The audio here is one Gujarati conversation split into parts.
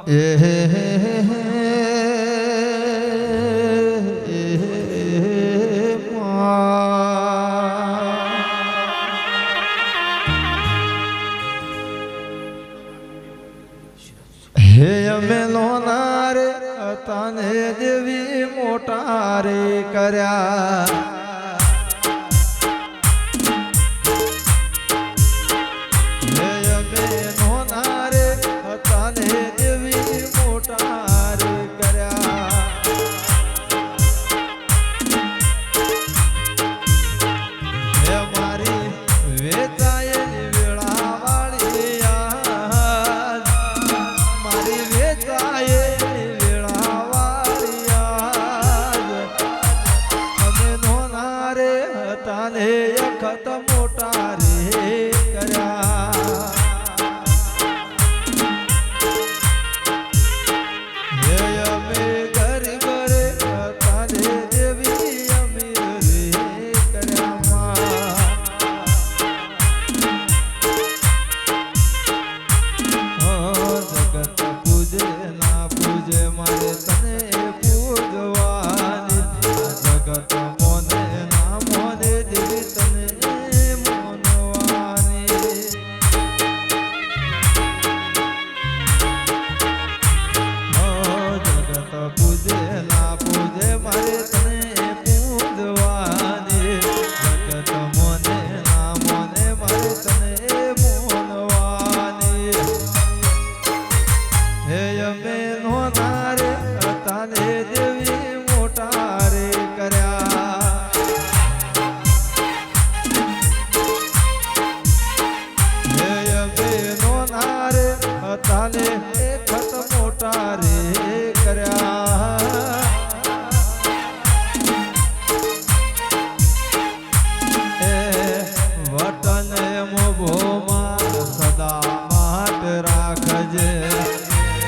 હે અમે લોના રે તને દેવી મોટા રે કર્યા હે અમે લોના રે તને દેવી મોટા રે કર્યા હે મારી વેચાયેલી વેળા વાળી અખત મોટા રે કર્યા હે અમે ગરીબ રે તારે દેવી અમીર રે કર્યા જગત પૂજે ના પૂજે મારે તને પૂજવાની જગત મોને ના મોને દેવી તને પૂજે ના પૂજે મારે તને પૂજવાની જગત મોને ના મોને મારે તને મોનવાની હે અમે નોના રે તાને દેવી મોટા રે કર્યા હે અમે નોના રે તાને એકત મોટા રે કર્યા વતન મોભોમાં સદા માટ રાખજે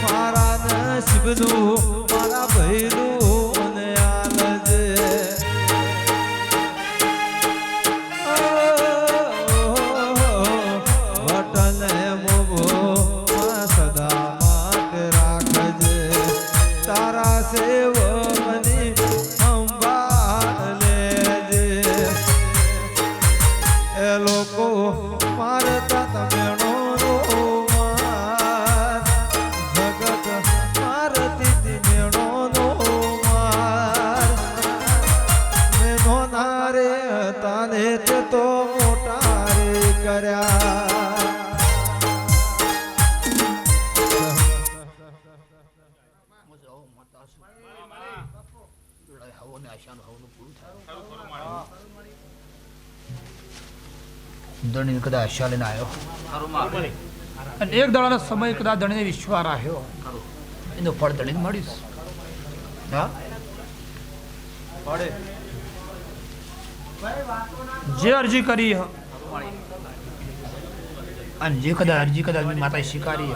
મારા નસીબનું મારા ભૈરું ને આલજે વતન મોભોમાં સદા માટ રાખજે તારા સેવકની સંભાળ લેજે એ લોકો મારતા તમેણો માર જગત મારતી મેણો નો માર મેનો નારે તાને તે તો મોટા રે કર્યા ધણી કદાચ આશા લઈને આવ્યો અને એક દાડાનો સમય કદાચ ધણીને વિશ્વાસ રાખ્યો એનું ફળ ધણીને મળીશ જે અરજી કરી અને જે કદાચ અરજી કદાચ માતાએ સ્વીકારી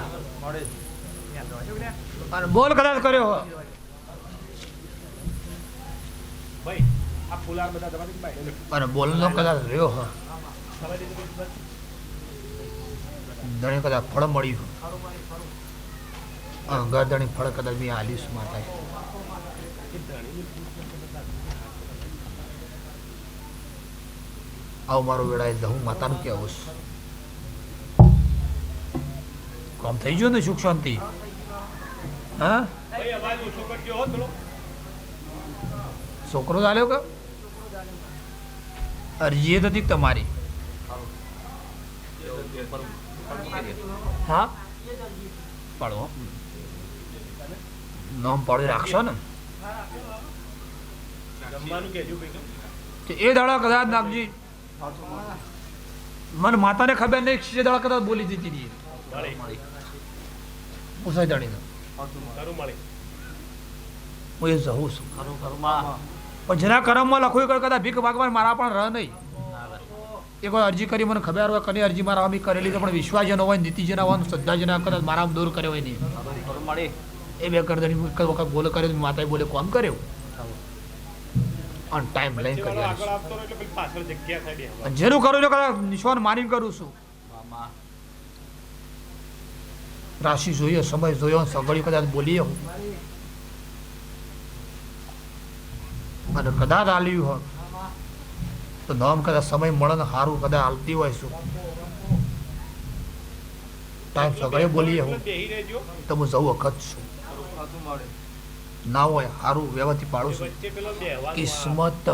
અને બોલ કદાચ કર્યો અને બોલનો કદાચ રહ્યો ધણી કદાચ ફળ મળ્યું ગરધણી ફળ કદાચ બી આલીશ માતા આવું મારું વેળાએ હું માતાનું કેવું કામ થઈ ગયું ને સુખ શાંતિ હા છોકરો ચાલ્યો કે અરજી એ હતી તમારી હા પાડો નામ પાડી રાખશો ને એ દાડા કદાચ નાખજી મને માતાને ખબર નહીં એ દાડા કદાચ બોલી દીધી હતી પૂછાય દાડીને હું એ જવું છું પણ જેના કરમમાં લખવું કદાચ ભીખ ભાગવાન મારા પણ રહ નહીં એક વાર અરજી કરી મને ખબર હોય કની અરજી મારા અમે કરેલી પણ વિશ્વાસ જેનો હોય નીતિ જેના હોય શ્રદ્ધા જેના કદાચ મારા દૂર કર્યો હોય નહીં એ બે કરદની વખત બોલે કર્યો માતાએ બોલે કોમ કર્યો ઓન ટાઈમ લઈને કરી જેનું કરું કદાચ નિશાન મારીને કરું છું રાશિ જોઈએ, સમય જોયો, સગડી કદાચ બોલીએ હું અને કદાચ આલ્યું હોય તો નામ કદાચ સમય મળે ને સારું કદાચ હાલતી હોય શું ટાઈમ સગળે બોલીએ હું તો હું જવું વખત છું ના હોય સારું વ્યવસ્થિત પાડું છું કિસ્મત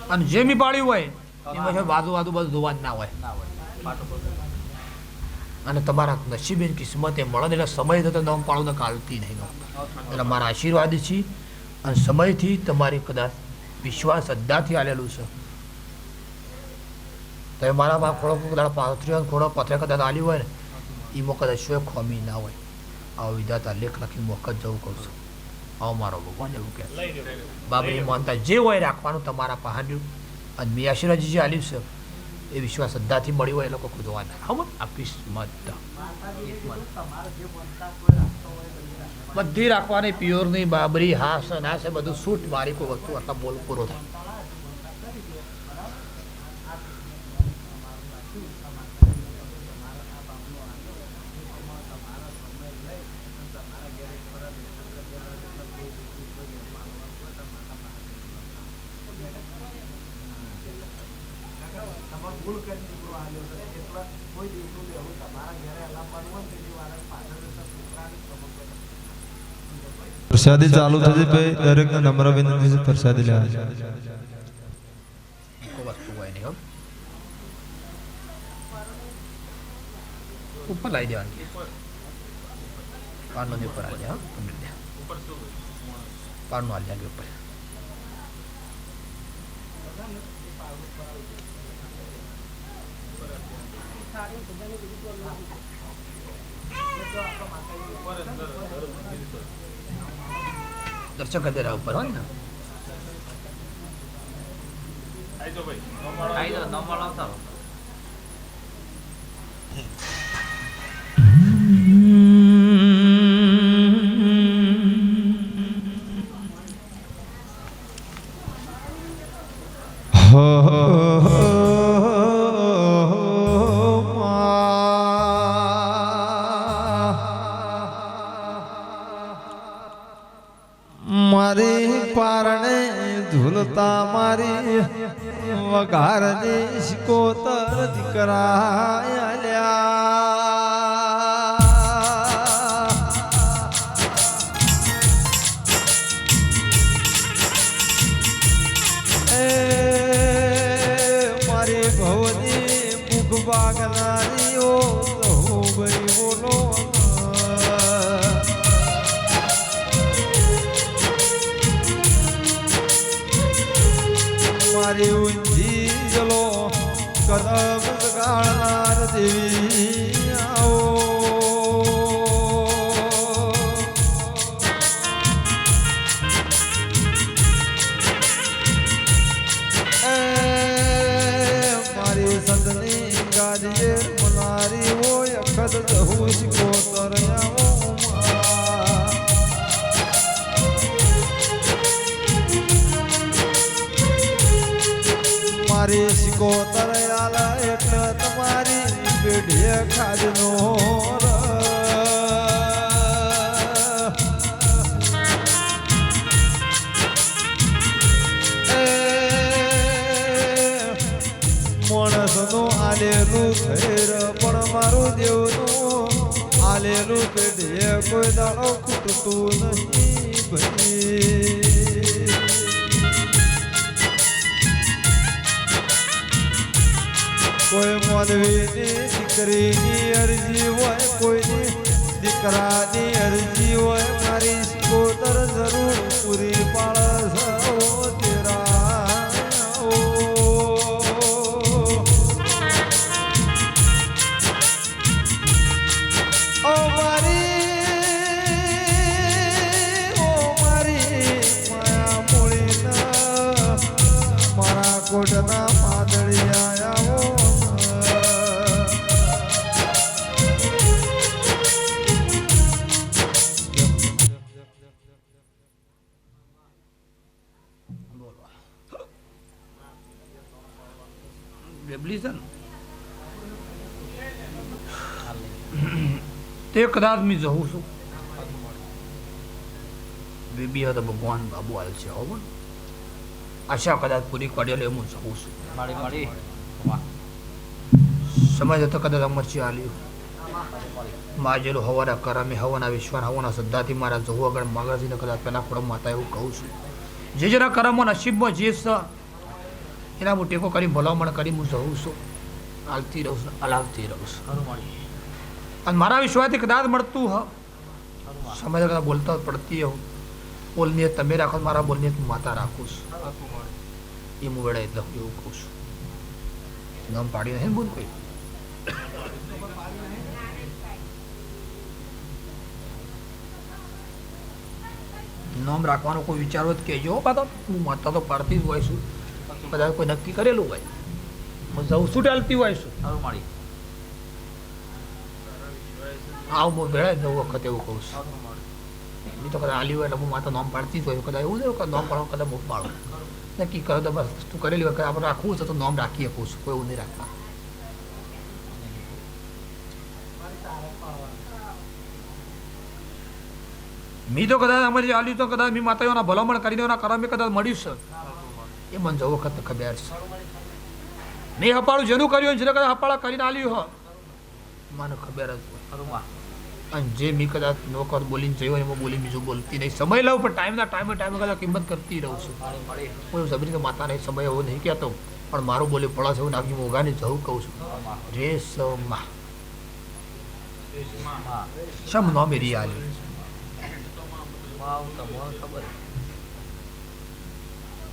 અને જે મી પાડ્યું હોય એમાં વાદુ બધું ધોવા ના હોય અને તમારા નસીબે કિસ્મતે મળે એટલે સમય થતો નામ પાડું ને કાલતી નહીં એટલે મારા આશીર્વાદ છે અને સમયથી તમારી કદાચ વિશ્વાસ શ્રદ્ધાથી આલેલું છે તો મારામાં થોડો કદાચ પાથરીઓ થોડો પથરે કદાચ આલ્યું હોય ને એમાં કદાચ શું ખોમી ના હોય આવો વિધાતા લેખ લખી વખત જવું કહું છું આવો મારો ભગવાન એવું કહે બાબા એ માનતા જે હોય રાખવાનું તમારા પહાડ્યું અને મેં આશીર્વાદ જે આલ્યું છે એ વિશ્વાસ શ્રદ્ધાથી મળ્યું હોય એ લોકો ખોદવાના હા આ કિસ્મત બધી રાખવાની પ્યોરની બાબરી હાસ ના છે બધું શૂટ મારી કોઈ વસ્તુ આટલા બોલ પૂરો થાય પ્રસાદી ચાલુ થતી ભાઈ દરેકને નમ્ર વિનંતી છે પ્રસાદી લેવા વસ્તુ હોય નહીં ઉપર લાવી દેવાની પાનનો ઉપર આવી જાય પાનનો આવી જાય ઉપર દર્શક કરી રહ્યા ઉપર હોય ને મારી પારણે ઝૂલતા મારી વઘારની શિકોતર દીકરા મારી ભવની મુખ બાગનારીઓ ભાઈ બોલો મારી ઊંધી જલો કદમ ગાળનાર દેવી આવો મારી સંતની ગાદીએ મનારી હોય અખત જહું શિકોતર આવો મારી શિકોતર આલા એટલે તમારી પેઢીએ ખાજનો માણસનું આલેલું થેર પણ મારું દેવનું આલેલું પેઢીએ કોઈ દાડો ખૂટતું નહીં ભાઈ કોઈ મોદવીની દીકરીની અરજી હોય કોઈની દીકરાની અરજી હોય મારી શિકોતર જરૂર પૂરી પાડે તેરા ઓ મારી માયા મૂળીના મારા કોટના માદળિયા બેબલી છે ને તે કદાચ મેં જવું છું બેબી હવે તો ભગવાન બાબુ આવ્યો છે હો આશા કદાચ પૂરી કરી લે હું જવું છું સમજ હતો કદાચ અમરસિંહ આલ્યું માજેલું હવાના કરમે હવાના વિશ્વાના હવાના શ્રદ્ધાથી મારા જવું આગળ માગરજીને કદાચ પેલા ખોડમ માતા એવું કહું છું જે જેના કરમમાં નસીબમાં જે છે એના હું ટેકો કરી ભલામણ કરી હું જવું છું હાલતી રહું છું હલાવતી રહું છું અને મારા વિશ્વાસથી કદાચ મળતું હ સમય કદાચ બોલતા પડતી હું બોલની તમે રાખો મારા બોલની માતા રાખું છું એ હું વેળાએ લઉં એવું કહું છું નામ પાડી નહીં બોલ કોઈ નામ રાખવાનો કોઈ વિચારો જ કહેજો પાછો હું માતા તો પાડતી જ હોય છું કદાચ કોઈ નક્કી કરેલું હોય હું જઉં છું ચાલતી હોય છું આવું હું ભેળા જવું વખત એવું કહું છું એ તો કદાચ આલી હોય એટલે હું માતા નામ પાડતી જ હોય કદાચ એવું નહીં નામ પાડવા કદાચ હું પાડું નક્કી કરો તો બસ તું કરેલી હોય આપણે રાખવું છે તો નામ રાખી શકું છું કોઈ એવું નહીં રાખતા મી તો કદાચ અમારી આલ્યું તો કદાચ મી માતાઓના ભલામણ કરીને એના કરમે કદાચ મળ્યું છે એ મને જવું વખત ખબર છે નહીં હપાળું જેનું કર્યું જેને કદાચ હપાળા કરીને આલ્યું હો મને ખબર જ હોય અને જે મી કદાચ નોકર બોલીને જયો એમાં બોલી બીજું બોલતી નહીં સમય લઉં પણ ટાઈમે કદાચ કિંમત કરતી રહું છું કોઈ જબરી માતા નહીં સમય એવો નહીં કહેતો પણ મારું બોલી પડે છે એવું નાખી મોગાને જવું કહું છું રેશમા શમ નો મેરી આલ્યું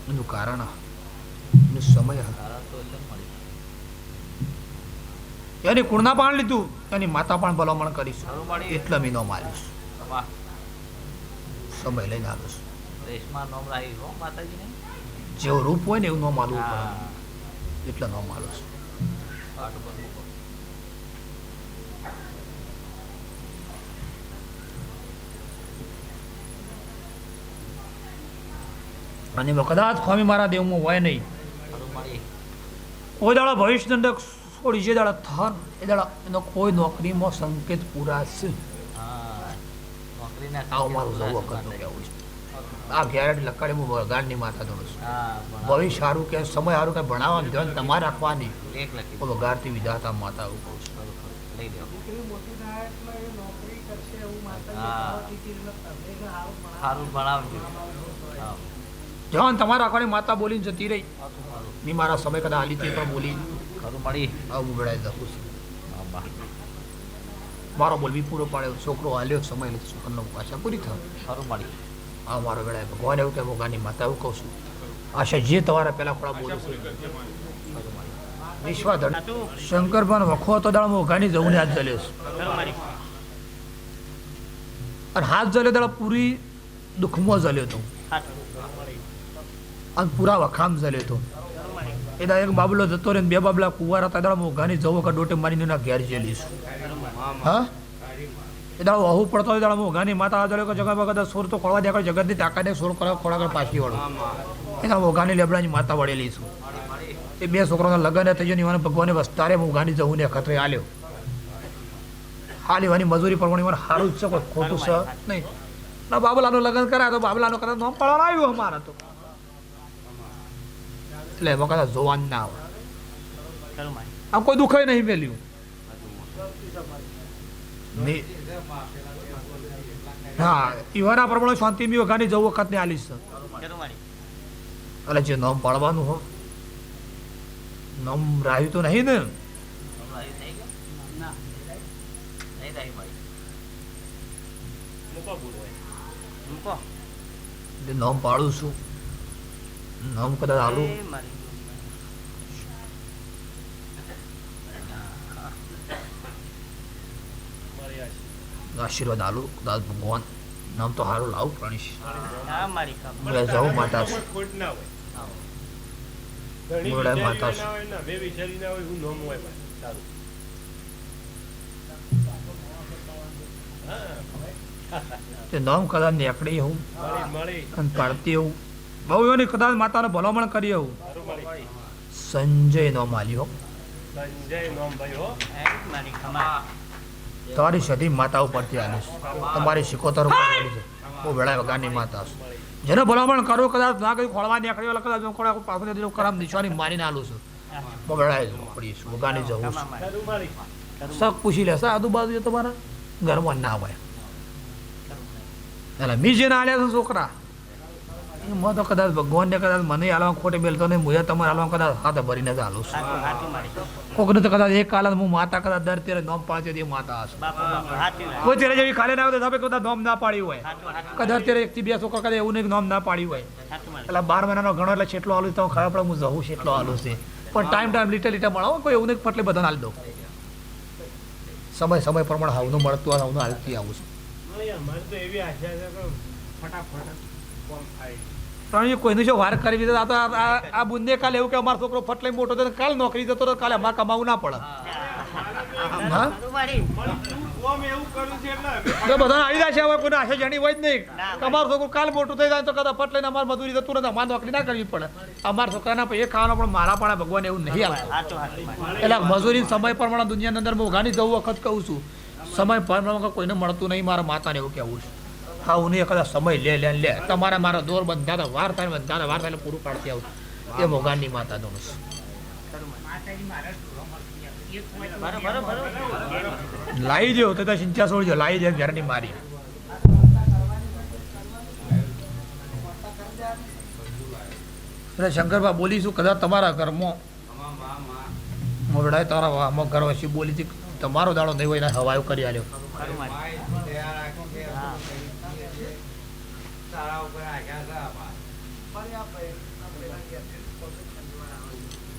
એનું કારણ એનું સમય એની કુળના પાણ લીધું એની માતા પણ ભલામણ કરીશ એટલે મેં નો મારીશ સમય લઈને આવીશ જેવું રૂપ હોય ને એવું ન માલવું પડે એટલે ન માલું અને કદાચ ખોમી મારા દેવમાં હોય નહીં કોઈ દાડા ભવિષ્ય અંદર છોડી જે દાડા થન એ દાડા એનો કોઈ નોકરીમાં સંકેત પૂરા છે આવું મારું જવું વખતનું કહેવું છે આ ગેરંટી લકાડે હું વગાડની માથા દોડું છું ભવિષ્ય સારું કે સમય સારું કે ભણાવવાનું ધ્યાન તમારે રાખવાની વગાડતી વિધાતા માતા એવું કહું છું જવાન તમારા આખવાની માતા બોલીને જતી રહી ની મારા સમય કદાચ હાલી તે પણ બોલી આવું બેડાઈ દઉં છું મારો બોલવી પૂરો પાડ્યો છોકરો હાલ્યો સમય નથી છોકરનો આશા પૂરી થાય આ મારો વેળાએ ભગવાન એવું કે ભગવાનની માતા એવું કહું છું આશા જે તમારા પહેલા ખોડા બોલું છું વિશ્વાધન શંકર પણ વખો તો દાળ મોઘાની જવું ને હાથ જલ્યો છું અને હાથ જલ્યો દાળ પૂરી દુઃખમાં જલ્યો હતો અને પૂરા વખામ જલ્યો હતો એ દા એક બાબલો જતો રહે બે બાબલા કુંવાર હતા દાળ મોઘાની જવો કે ડોટે મારીને એના ઘેર જેલીશું હા એ દાડો વહુ પડતો હોય દાડો મોઘાની માતા જડે કે જગત વખત સોર તો ખોળવા દે જગતની તાકાતે સોર ખોળા પાછી વાળો એના મોઘાની લેબડાની માતા વળેલી છું એ બે છોકરાના લગ્ન થઈ ગયો ભગવાને વસ્તારે મોઘાની જવું ને ખતરે હાલ્યો હાલ્યો એની મજૂરી પ્રમાણે મને સારું જ છે કોઈ ખોટું છે નહીં ના બાબલાનું લગ્ન કરાય તો બાબલાનું કદાચ નોમ પડવાનું આવ્યું અમારા તો એટલે એમાં કદાચ જોવાનું ના આવે આમ કોઈ દુઃખ નહીં મેલ્યું હા ઈવાના પ્રમાણે શાંતિ બી વખાની જવું વખત ને આલીશ એટલે જે નામ પાડવાનું હો નામ રાહ્યું તો નહીં ને નામ પાડું છું નામ કદાચ આલું આશીર્વાદ આલુ દાદ ભગવાન નામ તો સારું લાવું પ્રાણીશ જાઉં માતા માતા તે નામ કદાચ નીકળી હું અને પાડતી હું બહુ એની કદાચ માતાને ભલામણ કરી હું સંજય નામ આલ્યો તમારી સધી માતા ઉપરથી આવીશ, તમારી સિકોતર ઉપર આવેલી છે. બહુ વેળા વગાની માતા છે. જેને ભલામણ કરો કદાચ ના કઈ ખોળવા નીકળ્યો એટલે કદાચ ખોળા પાછળ કરામ નિશાની મારીને આલું છું. બહુ વેળાએ પડીશ વગાની જવું છું. શક પૂછી લેશે આજુબાજુ તમારા ઘરમાં ના હોય એટલે મી જેને આલ્યા છે છોકરા એમાં તો કદાચ ભગવાનને કદાચ મને હાલવા ખોટે મેલતો નહીં, હું તમારે હાલવા કદાચ હાથે ભરીને જ હાલું છું. કોકને તો કદાચ એક કાલ હું માતા કદાચ દર તેરે નોમ પાડતી એ માતા હશે. કોઈ તેરે જેવી ખાલી ના આવે તો કદાચ નોમ ના પાડ્યું હોય, કદાચ તેરે એકથી બે છોકરા કદાચ એવું નહીં નોમ ના પાડ્યું હોય. એટલે 12 મહિનાનો ઘણો એટલે છેટલો હાલું તો ખબર પડે હું જવું છે એટલો હાલું છે. પણ ટાઈમ લીટે મળાવો કોઈ એવું નહીં પટલે બધાને હાલ દઉં. સમય પ્રમાણે હાવનું મળતું હોય હાવનું હાલતી આવું છું. પણ કોઈનું જો વાર કરવી તો આ બુંદે કાલે એવું કે અમારો છોકરો ફટ લઈ મોટો થયો કાલ નોકરી જતો તો કાલે અમારે કમાવું ના પડે. બધા આવી જાય છે હવે કોઈને આશા જાણી હોય જ નહીં. તમારો છોકરો કાલ મોટું થઈ જાય તો કદાચ ફટ લઈને અમારે મજૂરી જતું નથી, અમારે નોકરી ના કરવી પડે. અમારા છોકરાના પૈસે ખાવાનો પણ મારા પણ ભગવાન એવું નહીં આવતું. એટલે મજૂરી સમય પ્રમાણે દુનિયાની અંદર મોઘાની જવું વખત કહું છું, સમય પ્રમાણે કોઈને મળતું નહીં. મારા માતાને એવું કહેવું છે. હા હું કદાચ સમય લે તમારા મારા દોર બંધાતા વાર થાય પૂરું પાડતી આવું. એ મોગાનની માતા દોણ છે. લાવી દો તો ચિંતા છોડજો, લાવી દે ઘરની મારી. શંકરબા બોલીશું કદાચ તમારા ઘરમાં મોવડાય તારા અમુક ઘર વસી બોલી હતી તમારો દાડો નહીં હોય હવાયો કરી આલ્યો.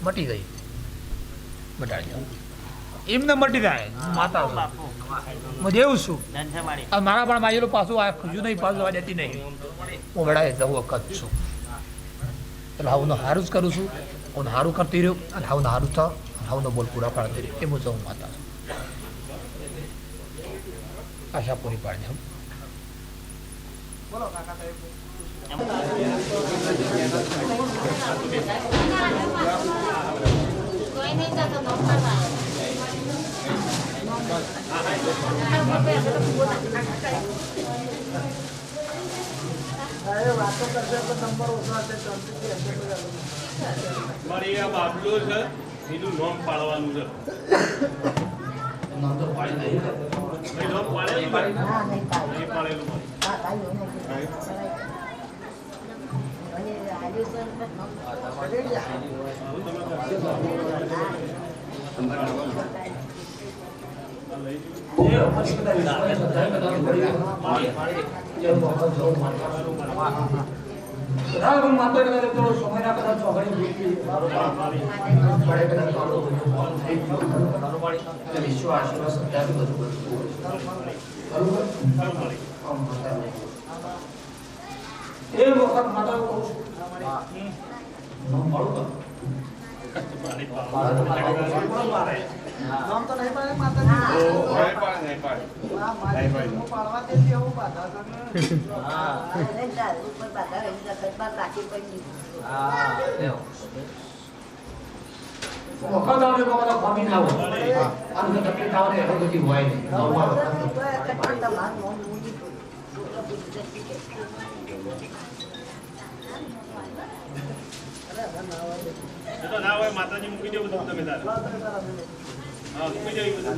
મટી ગઈ બટાડી એમને મટી જાય માતા એવું શું મારા પણ માયેલું પાછું આ ખુજું નહીં પાછું આ દેતી નહીં. હું વેળાએ જવું વખત છું એટલે હું સારું જ કરું છું. હું સારું કરતી રહ્યું અને હું સારું થાવ હાવનો બોલ પૂરા પાડતી રહ્યું. એમ જવું માતા આશા પૂરી પાડી. બોલો કાકા સાહેબ. કોઈ નહીં જતો નોકરવા વાતો કરશે તો નંબર ઓછા છે. મારી આ બાબલો છે એનું નામ પાડવાનું છે. નામ તો પાડી દઈએ નામ પાડેલું નહીં પાડેલું માતાજી મૂકી દેવું તમે મૂકી દેવી બધા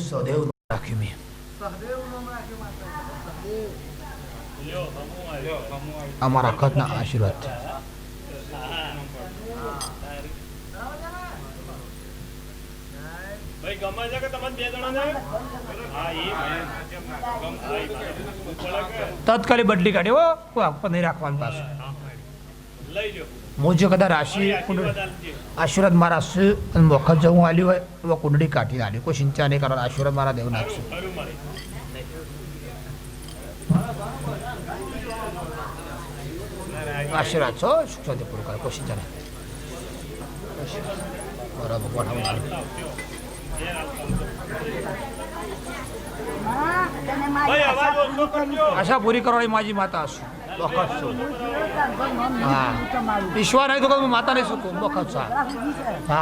સદેવ રાખ્યું મેં અમારા અખતના આશીર્વાદ. ભાઈ ગમે છે કે તમારે 2 જણા ને તત્કાલી બદલી કાઢ્યો કોઈ આપવા નહીં રાખવાનું પાછું લઈ લો. હું જે કદાચ રાશિ કુંડળી આશીર્વાદ મારા છે અને વખત જો હું આલ્યું હોય તો કુંડળી કાઢી આલી કોઈ ચિંતા નહીં કરવાનો આશીર્વાદ મારા દેવ નાખશે આશીર્વાદ છો સુખ શાંતિ પૂરું કરે કોઈ ચિંતા નહીં બરાબર ભગવાન આશા પૂરી કરવાની માજી માતા છું વખત છું હા ઈશ્વર નહીં તો હું માતા નહીં શકું વખત છું હા